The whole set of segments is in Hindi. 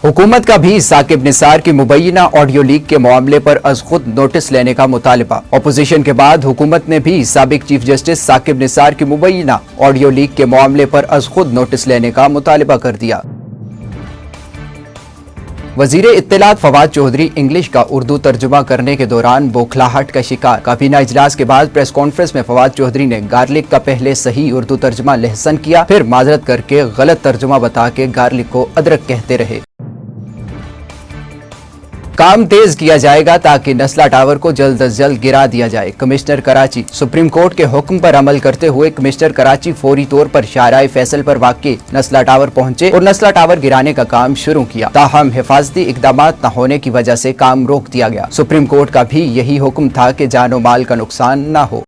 हुकूमत का भी साकिब निसार की मुबैना ऑडियो लीक के मामले पर अज खुद नोटिस लेने का मुतालबा। अपोजिशन के बाद हुकूमत ने भी साबिक चीफ जस्टिस साकिब निसार की मुबैना ऑडियो लीक के मामले पर अज खुद नोटिस लेने का मुतालबा कर दिया। वजीर इत्तलात फवाद चौधरी इंग्लिश का उर्दू तर्जुमा करने के दौरान बौखलाहट का शिकार। काबीना इजलास के बाद प्रेस कॉन्फ्रेंस में फवाद चौधरी ने गार्लिक का पहले सही उर्दू तर्जुमा लहसन किया, फिर माजरत करके गलत तर्जुमा बता के गार्लिक को अदरक कहते रहे। काम तेज किया जाएगा ताकि नस्ला टावर को जल्द अज जल्द गिरा दिया जाए। कमिश्नर कराची। सुप्रीम कोर्ट के हुक्म पर अमल करते हुए कमिश्नर कराची फौरी तौर पर शाहराह फैसल पर वाक़ई नस्ला टावर पहुंचे और नस्ला टावर गिराने का काम शुरू किया। ताहम हिफाजती इकदाम न होने की वजह से काम रोक दिया गया। सुप्रीम कोर्ट का भी यही हुक्म था कि जानो माल का नुकसान न हो।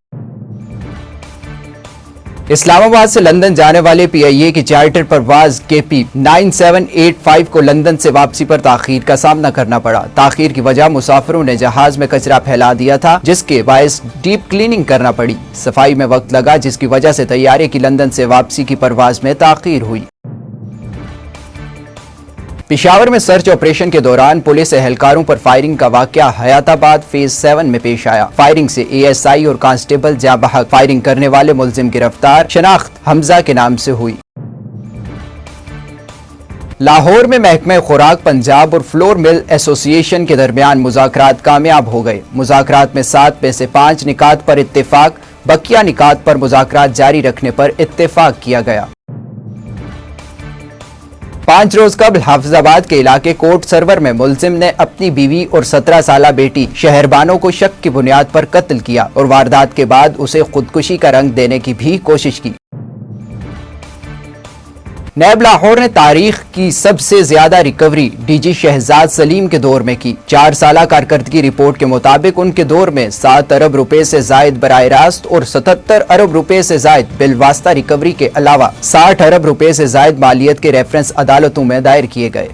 इस्लामाबाद से लंदन जाने वाले PIA की चार्टर परवाज KP 9785 को लंदन से वापसी पर ताखीर का सामना करना पड़ा। ताखीर की वजह मुसाफिरों ने जहाज में कचरा फैला दिया था, जिसके बायस डीप क्लीनिंग करना पड़ी। सफाई में वक्त लगा, जिसकी वजह से तैयारे की लंदन से वापसी की परवाज में ताखीर हुई। पेशावर में सर्च ऑपरेशन के दौरान पुलिस एहलकारों पर फायरिंग का वाकया हयाताबाद फेज 7 में पेश आया। फायरिंग से ASI और कांस्टेबल जाँ बहक। फायरिंग करने वाले मुलजिम गिरफ्तार। शनाख्त हमजा के नाम से हुई। लाहौर में महकमे खुराक पंजाब और फ्लोर मिल एसोसिएशन के दरमियान मुज़ाकरात कामयाब हो गए। मुज़ाकरात में 7 में से 5 निकात पर इत्तेफाक, बकिया निकात पर मुज़ाकरात जारी रखने पर इत्तेफाक किया गया। 5 रोज कबल हाफिजाबाद के इलाके कोर्ट सरवर में मुलजिम ने अपनी बीवी और 17 साला बेटी शहरबानो को शक की बुनियाद पर कत्ल किया और वारदात के बाद उसे खुदकुशी का रंग देने की भी कोशिश की। नैब लाहौर ने तारीख की सबसे ज्यादा रिकवरी DG शहजाद सलीम के दौर में की। 4 साला कारकर्दगी रिपोर्ट के मुताबिक उनके दौर में 7 अरब रुपए से जायद बराह रास्त और 77 अरब रुपए से जायद बिलवास्ता रिकवरी के अलावा 60 अरब रुपए से जायद मालियत के रेफरेंस अदालतों में दायर किए गए।